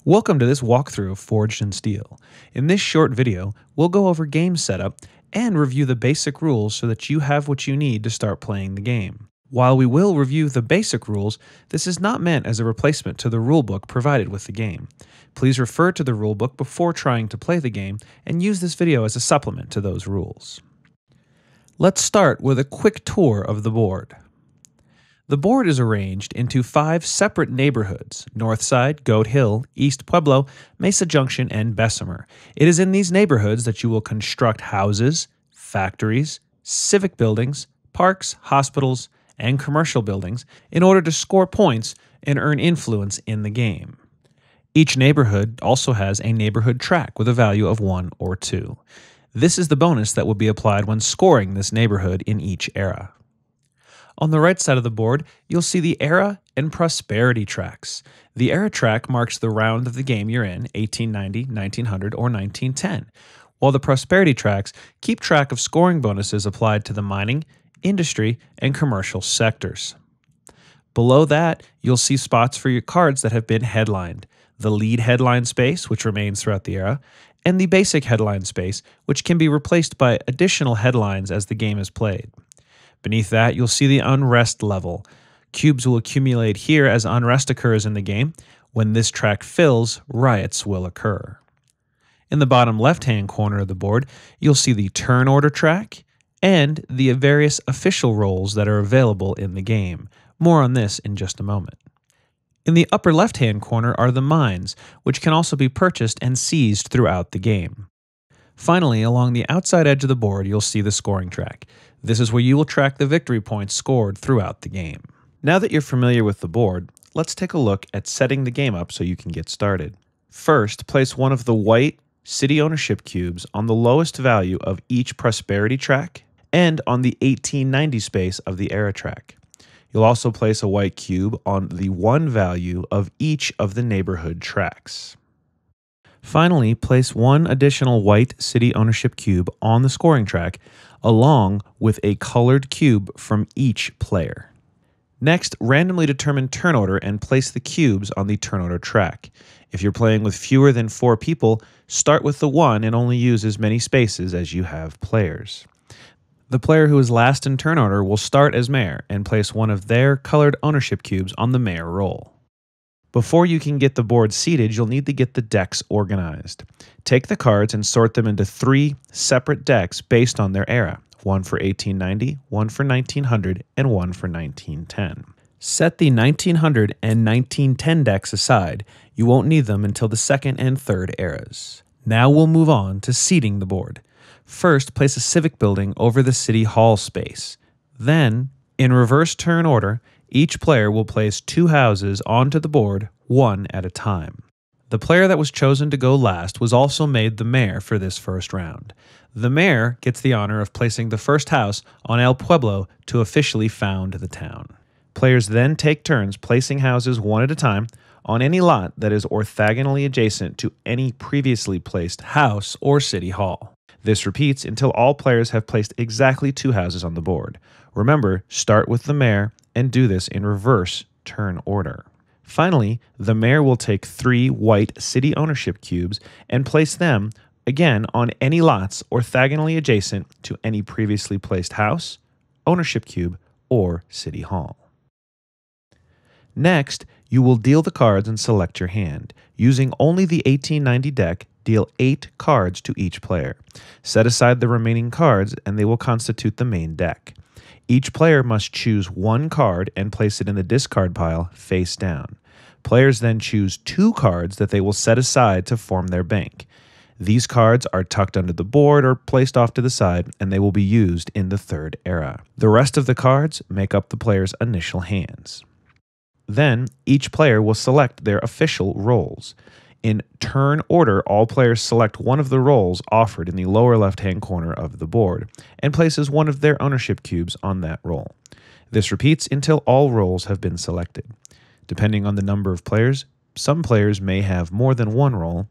Welcome to this walkthrough of Forged in Steel. In this short video, we'll go over game setup and review the basic rules so that you have what you need to start playing the game. While we will review the basic rules, this is not meant as a replacement to the rulebook provided with the game. Please refer to the rulebook before trying to play the game and use this video as a supplement to those rules. Let's start with a quick tour of the board. The board is arranged into 5 separate neighborhoods: Northside, Goat Hill, East Pueblo, Mesa Junction, and Bessemer. It is in these neighborhoods that you will construct houses, factories, civic buildings, parks, hospitals, and commercial buildings in order to score points and earn influence in the game. Each neighborhood also has a neighborhood track with a value of 1 or 2. This is the bonus that will be applied when scoring this neighborhood in each era. On the right side of the board, you'll see the era and prosperity tracks. The era track marks the round of the game you're in, 1890, 1900, or 1910, while the prosperity tracks keep track of scoring bonuses applied to the mining, industry, and commercial sectors. Below that, you'll see spots for your cards that have been headlined: the lead headline space, which remains throughout the era, and the basic headline space, which can be replaced by additional headlines as the game is played. Beneath that, you'll see the unrest level. Cubes will accumulate here as unrest occurs in the game. When this track fills, riots will occur. In the bottom left-hand corner of the board, you'll see the turn order track and the various official roles that are available in the game. More on this in just a moment. In the upper left-hand corner are the mines, which can also be purchased and seized throughout the game. Finally, along the outside edge of the board, you'll see the scoring track. This is where you will track the victory points scored throughout the game. Now that you're familiar with the board, let's take a look at setting the game up so you can get started. First, place one of the white city ownership cubes on the lowest value of each prosperity track and on the 1890 space of the era track. You'll also place a white cube on the 1 value of each of the neighborhood tracks. Finally, place one additional white city ownership cube on the scoring track, along with a colored cube from each player. Next, randomly determine turn order and place the cubes on the turn order track. If you're playing with fewer than 4 people, start with the 1 and only use as many spaces as you have players. The player who is last in turn order will start as mayor and place one of their colored ownership cubes on the mayor roll. Before you can get the board seated, you'll need to get the decks organized. Take the cards and sort them into 3 separate decks based on their era: one for 1890, one for 1900, and one for 1910. Set the 1900 and 1910 decks aside. You won't need them until the 2nd and 3rd eras. Now we'll move on to seating the board. First, place a civic building over the city hall space. Then, in reverse turn order, each player will place 2 houses onto the board, one at a time. The player that was chosen to go last was also made the mayor for this first round. The mayor gets the honor of placing the first house on El Pueblo to officially found the town. Players then take turns placing houses one at a time on any lot that is orthogonally adjacent to any previously placed house or city hall. This repeats until all players have placed exactly 2 houses on the board. Remember, start with the mayor and do this in reverse turn order. Finally, the mayor will take 3 white city ownership cubes and place them again on any lots orthogonally adjacent to any previously placed house, ownership cube, or city hall. Next, you will deal the cards and select your hand. Using only the 1890 deck, deal 8 cards to each player. Set aside the remaining cards and they will constitute the main deck. Each player must choose 1 card and place it in the discard pile face down. Players then choose 2 cards that they will set aside to form their bank. These cards are tucked under the board or placed off to the side, and they will be used in the 3rd era. The rest of the cards make up the player's initial hands. Then, each player will select their official roles. In turn order, all players select one of the roles offered in the lower left-hand corner of the board and places one of their ownership cubes on that role. This repeats until all roles have been selected. Depending on the number of players, some players may have more than 1 role,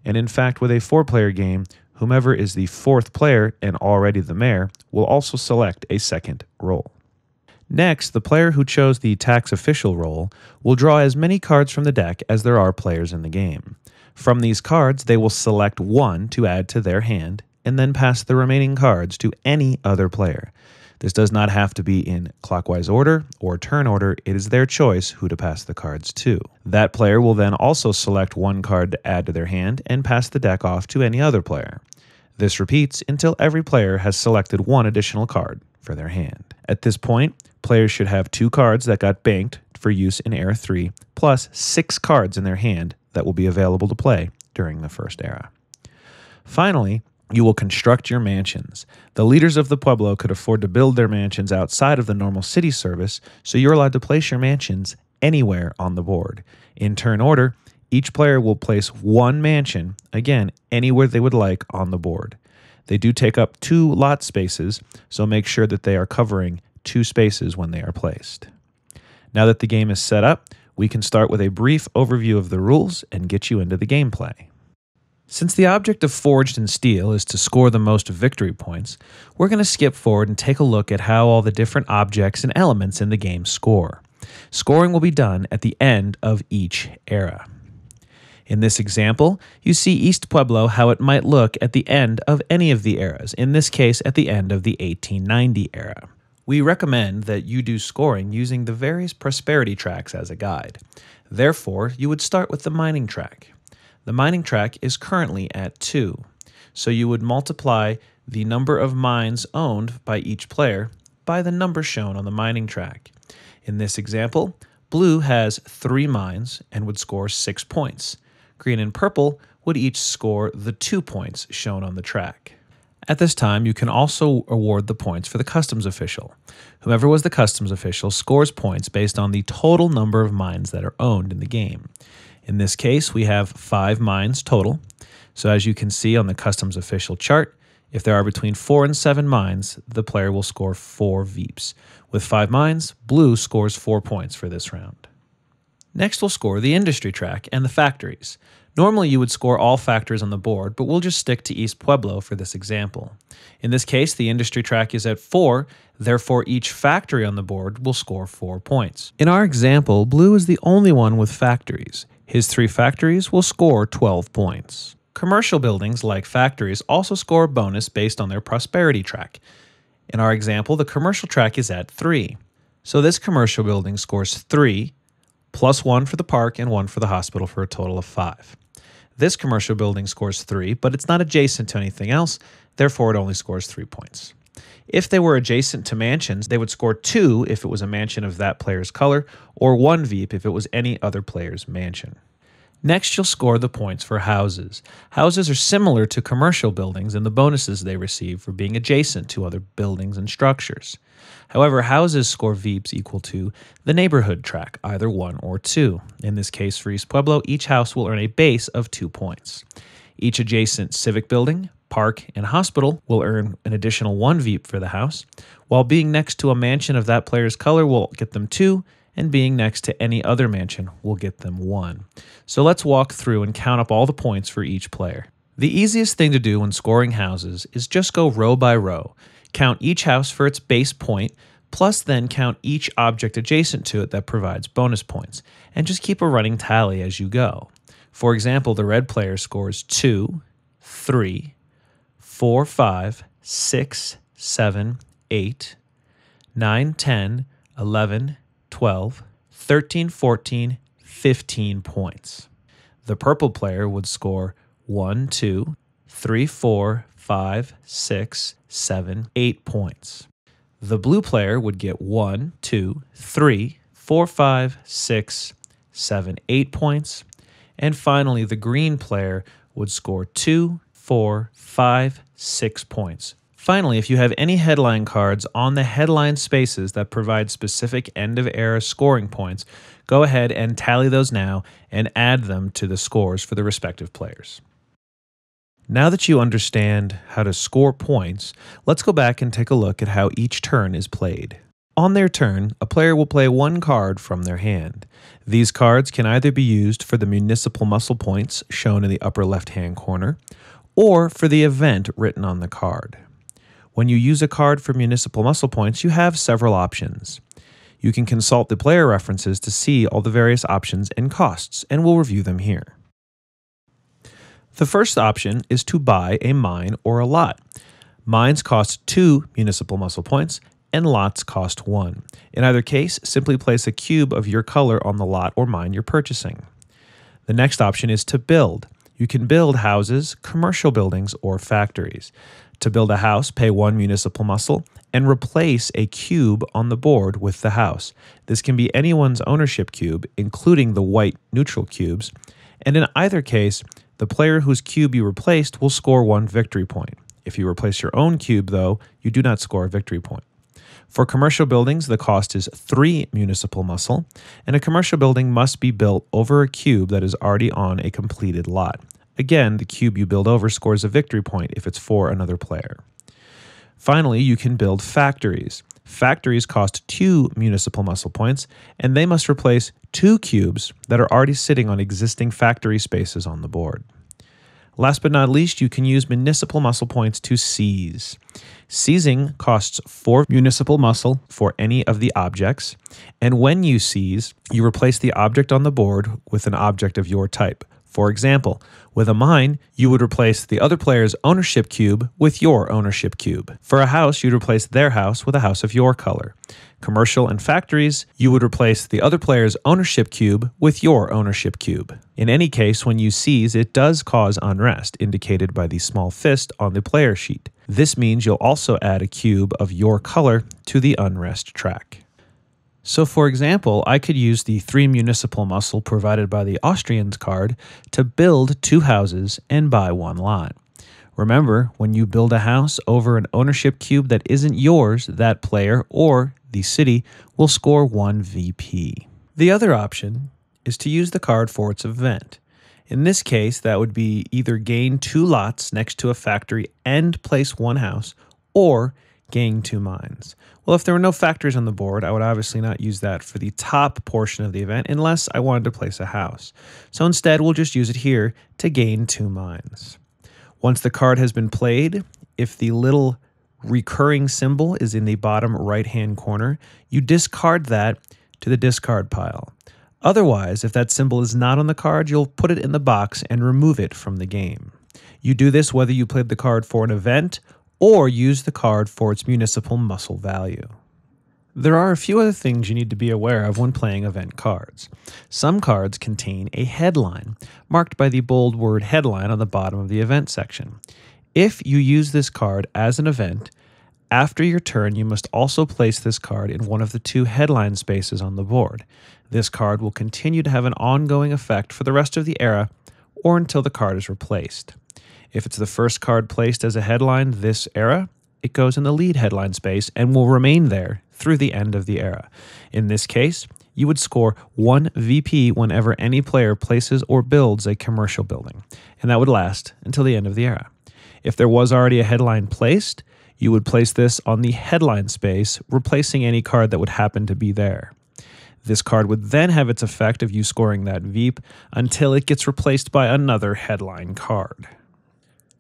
and in fact, with a 4-player game, whomever is the 4th player and already the mayor will also select a 2nd role. Next, the player who chose the tax official role will draw as many cards from the deck as there are players in the game. From these cards, they will select one to add to their hand and then pass the remaining cards to any other player. This does not have to be in clockwise order or turn order. It is their choice who to pass the cards to. That player will then also select one card to add to their hand and pass the deck off to any other player. This repeats until every player has selected one additional card for their hand. At this point, players should have 2 cards that got banked for use in Era 3, plus 6 cards in their hand that will be available to play during the first era. Finally, you will construct your mansions. The leaders of the Pueblo could afford to build their mansions outside of the normal city service, so you're allowed to place your mansions anywhere on the board. In turn order, each player will place one mansion, again, anywhere they would like on the board. They do take up 2 lot spaces, so make sure that they are covering 2 spaces when they are placed. Now that the game is set up, we can start with a brief overview of the rules and get you into the gameplay. Since the object of Forged in Steel is to score the most victory points, we're going to skip forward and take a look at how all the different objects and elements in the game score. Scoring will be done at the end of each era. In this example, you see East Pueblo how it might look at the end of any of the eras, in this case at the end of the 1890 era. We recommend that you do scoring using the various prosperity tracks as a guide. Therefore, you would start with the mining track. The mining track is currently at 2, so you would multiply the number of mines owned by each player by the number shown on the mining track. In this example, blue has 3 mines and would score 6 points. Green and purple would each score the 2 points shown on the track. At this time, you can also award the points for the customs official. Whoever was the customs official scores points based on the total number of mines that are owned in the game. In this case, we have 5 mines total. So as you can see on the customs official chart, if there are between 4 and 7 mines, the player will score 4 Veeps. With 5 mines, blue scores 4 points for this round. Next, we'll score the industry track and the factories. Normally, you would score all factories on the board, but we'll just stick to East Pueblo for this example. In this case, the industry track is at 4, therefore each factory on the board will score 4 points. In our example, blue is the only one with factories. His 3 factories will score 12 points. Commercial buildings, like factories, also score a bonus based on their prosperity track. In our example, the commercial track is at 3. So this commercial building scores 3, plus 1 for the park and 1 for the hospital for a total of 5. This commercial building scores 3, but it's not adjacent to anything else, therefore it only scores 3 points. If they were adjacent to mansions, they would score 2 if it was a mansion of that player's color, or 1 Veep if it was any other player's mansion. Next, you'll score the points for houses. Houses are similar to commercial buildings in the bonuses they receive for being adjacent to other buildings and structures. However, houses score Veeps equal to the neighborhood track, either 1 or 2. In this case, for East Pueblo, each house will earn a base of 2 points. Each adjacent civic building, park, and hospital will earn an additional 1 Veep for the house, while being next to a mansion of that player's color will get them 2, and being next to any other mansion will get them 1. So let's walk through and count up all the points for each player. The easiest thing to do when scoring houses is just go row by row. Count each house for its base point, plus then count each object adjacent to it that provides bonus points, and just keep a running tally as you go. For example, the red player scores 2, 3, 4, 5, 6, 7, 8, 9, 10, 11, 12, 13, 14, 15 points. The purple player would score 1, 2, 3, 4, 5, 6, 7, 8 points. The blue player would get 1, 2, 3, 4, 5, 6, 7, 8 points. And finally, the green player would score 2, 4, 5, 6 points. Finally, if you have any headline cards on the headline spaces that provide specific end-of-era scoring points, go ahead and tally those now and add them to the scores for the respective players. Now that you understand how to score points, let's go back and take a look at how each turn is played. On their turn, a player will play 1 card from their hand. These cards can either be used for the municipal muscle points shown in the upper left-hand corner, or for the event written on the card. When you use a card for municipal muscle points, you have several options. You can consult the player references to see all the various options and costs, and we'll review them here. The first option is to buy a mine or a lot. Mines cost 2 municipal muscle points, and lots cost 1. In either case, simply place a cube of your color on the lot or mine you're purchasing. The next option is to build. You can build houses, commercial buildings, or factories. To build a house, pay 1 municipal muscle and replace a cube on the board with the house. This can be anyone's ownership cube, including the white neutral cubes, and in either case, the player whose cube you replaced will score 1 victory point. If you replace your own cube, though, you do not score a victory point. For commercial buildings, the cost is 3 municipal muscle, and a commercial building must be built over a cube that is already on a completed lot. Again, the cube you build over scores a victory point if it's for another player. Finally, you can build factories. Factories cost 2 municipal muscle points, and they must replace 2 cubes that are already sitting on existing factory spaces on the board. Last but not least, you can use municipal muscle points to seize. Seizing costs 4 municipal muscle for any of the objects, and when you seize, you replace the object on the board with an object of your type. For example, with a mine, you would replace the other player's ownership cube with your ownership cube. For a house, you'd replace their house with a house of your color. Commercial and factories, you would replace the other player's ownership cube with your ownership cube. In any case, when you seize, it does cause unrest, indicated by the small fist on the player sheet. This means you'll also add a cube of your color to the unrest track. So for example, I could use the 3 municipal muscle provided by the Austrians card to build 2 houses and buy 1 lot. Remember, when you build a house over an ownership cube that isn't yours, that player or the city will score 1 VP. The other option is to use the card for its event. In this case, that would be either gain 2 lots next to a factory and place 1 house, or gain 2 mines. Well, if there were no factories on the board, I would obviously not use that for the top portion of the event unless I wanted to place a house. So instead, we'll just use it here to gain 2 mines. Once the card has been played, if the little recurring symbol is in the bottom right-hand corner, you discard that to the discard pile. Otherwise, if that symbol is not on the card, you'll put it in the box and remove it from the game. You do this whether you played the card for an event or use the card for its municipal muscle value. There are a few other things you need to be aware of when playing event cards. Some cards contain a headline, marked by the bold word headline on the bottom of the event section. If you use this card as an event, after your turn you must also place this card in one of the 2 headline spaces on the board. This card will continue to have an ongoing effect for the rest of the era or until the card is replaced. If it's the first card placed as a headline this era, it goes in the lead headline space and will remain there through the end of the era. In this case, you would score 1 VP whenever any player places or builds a commercial building, and that would last until the end of the era. If there was already a headline placed, you would place this on the headline space, replacing any card that would happen to be there. This card would then have its effect of you scoring that VP until it gets replaced by another headline card.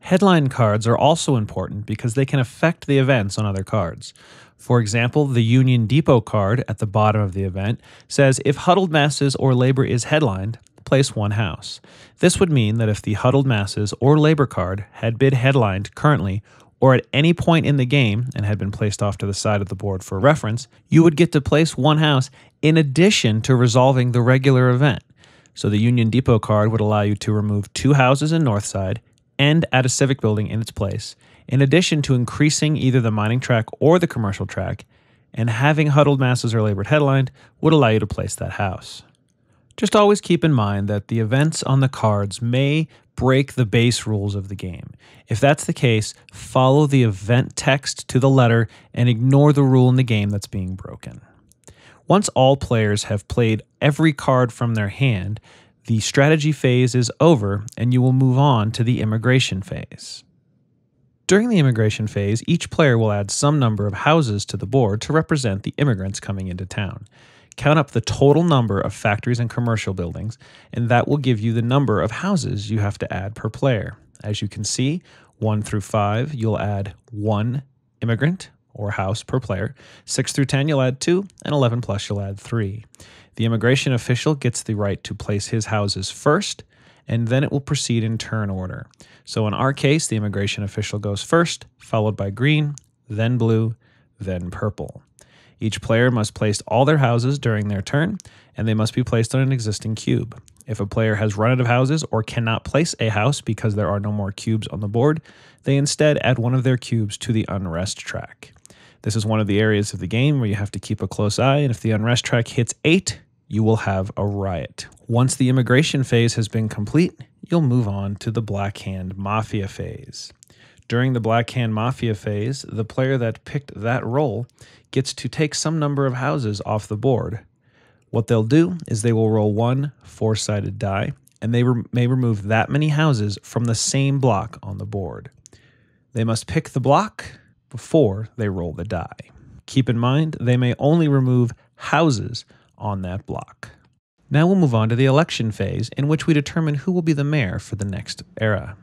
Headline cards are also important because they can affect the events on other cards. For example, the Union Depot card at the bottom of the event says if Huddled Masses or Labor is headlined, place 1 house. This would mean that if the Huddled Masses or Labor card had been headlined currently or at any point in the game and had been placed off to the side of the board for reference, you would get to place 1 house in addition to resolving the regular event. So the Union Depot card would allow you to remove 2 houses in Northside and add a civic building in its place, in addition to increasing either the mining track or the commercial track, and having Huddled Masses or Labored headlined would allow you to place that house. Just always keep in mind that the events on the cards may break the base rules of the game. If that's the case, follow the event text to the letter and ignore the rule in the game that's being broken. Once all players have played every card from their hand, the strategy phase is over and you will move on to the immigration phase. During the immigration phase, each player will add some number of houses to the board to represent the immigrants coming into town. Count up the total number of factories and commercial buildings, and that will give you the number of houses you have to add per player. As you can see, 1 through 5, you'll add 1 immigrant, or house per player. 6 through 10 you'll add 2, and 11 plus you'll add 3. The immigration official gets the right to place his houses first, and then it will proceed in turn order. So in our case, the immigration official goes first, followed by green, then blue, then purple. Each player must place all their houses during their turn, and they must be placed on an existing cube. If a player has run out of houses or cannot place a house because there are no more cubes on the board, they instead add one of their cubes to the unrest track. This is one of the areas of the game where you have to keep a close eye, and if the unrest track hits 8, you will have a riot. Once the immigration phase has been complete, you'll move on to the Black Hand Mafia phase. During the Black Hand Mafia phase, the player that picked that role gets to take some number of houses off the board. What they'll do is they will roll one 4-sided die, and they may remove that many houses from the same block on the board. They must pick the block before they roll the die. Keep in mind, they may only remove houses on that block. Now we'll move on to the election phase, in which we determine who will be the mayor for the next era.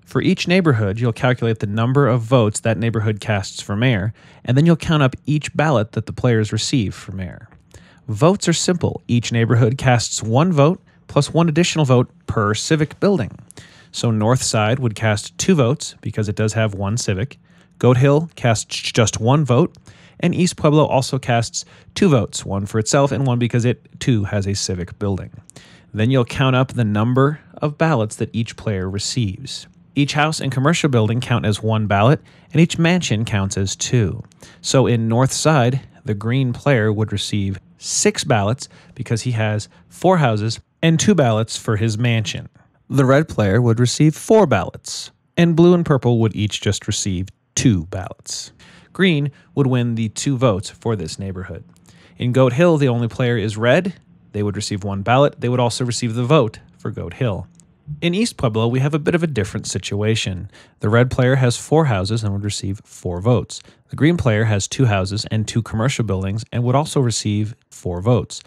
For each neighborhood, you'll calculate the number of votes that neighborhood casts for mayor, and then you'll count up each ballot that the players receive for mayor. Votes are simple. Each neighborhood casts 1 vote plus 1 additional vote per civic building. So North Side would cast 2 votes because it does have 1 civic. Goat Hill casts just 1 vote, and East Pueblo also casts 2 votes, 1 for itself and 1 because it too has a civic building. Then you'll count up the number of ballots that each player receives. Each house and commercial building count as 1 ballot, and each mansion counts as 2. So in North Side, the green player would receive 6 ballots because he has 4 houses and 2 ballots for his mansion. The red player would receive 4 ballots, and blue and purple would each just receive 2 ballots. Green would win the 2 votes for this neighborhood. In Goat Hill, the only player is red. They would receive 1 ballot. They would also receive the vote for Goat Hill. In East Pueblo, we have a bit of a different situation. The red player has 4 houses and would receive 4 votes. The green player has 2 houses and 2 commercial buildings and would also receive 4 votes.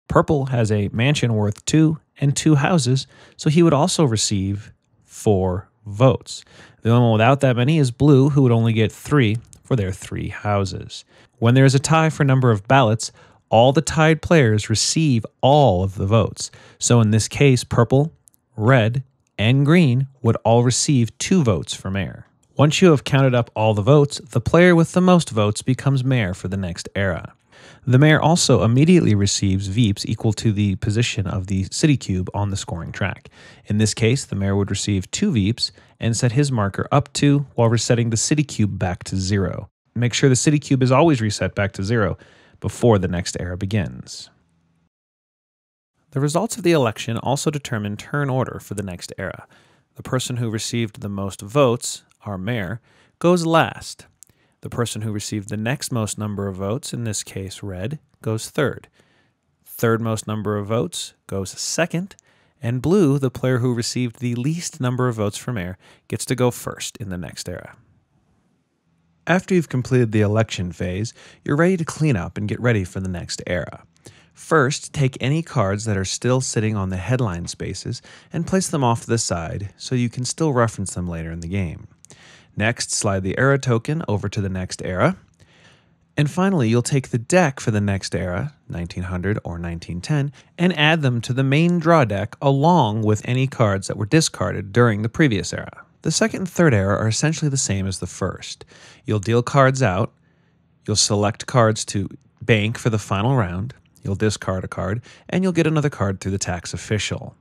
Purple has a mansion worth 2 and 2 houses, so he would also receive 4 votes. The only one without that many is blue, who would only get 3 for their 3 houses. When there is a tie for number of ballots, all the tied players receive all of the votes. So in this case, purple, red, and green would all receive 2 votes for mayor. Once you have counted up all the votes, the player with the most votes becomes mayor for the next era. The mayor also immediately receives VEEPs equal to the position of the city cube on the scoring track. In this case, the mayor would receive 2 VEEPs and set his marker up to while resetting the city cube back to 0. Make sure the city cube is always reset back to 0 before the next era begins. The results of the election also determine turn order for the next era. The person who received the most votes, our mayor, goes last. The person who received the next most number of votes, in this case red, goes third. Third most number of votes goes second, and blue, the player who received the least number of votes for mayor, gets to go first in the next era. After you've completed the election phase, you're ready to clean up and get ready for the next era. First, take any cards that are still sitting on the headline spaces and place them off to the side so you can still reference them later in the game. Next, slide the era token over to the next era. And finally, you'll take the deck for the next era, 1900 or 1910, and add them to the main draw deck along with any cards that were discarded during the previous era. The second and third era are essentially the same as the first. You'll deal cards out, you'll select cards to bank for the final round, you'll discard a card, and you'll get another card through the tax official.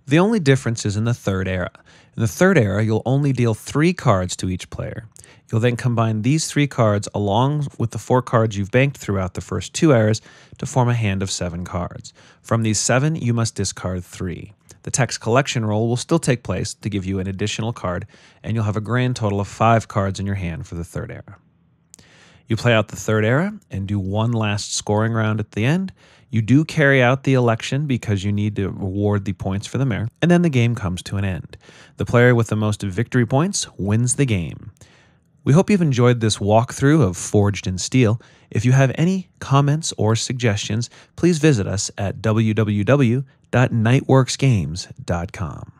The only difference is in the third era. In the third era, you'll only deal 3 cards to each player. You'll then combine these 3 cards along with the 4 cards you've banked throughout the first 2 eras to form a hand of 7 cards. From these 7, you must discard 3. The tax collection roll will still take place to give you an additional card, and you'll have a grand total of 5 cards in your hand for the third era. You play out the third era and do one last scoring round at the end. You do carry out the election because you need to reward the points for the mayor, and then the game comes to an end. The player with the most victory points wins the game. We hope you've enjoyed this walkthrough of Forged in Steel. If you have any comments or suggestions, please visit us at www.nightworksgames.com.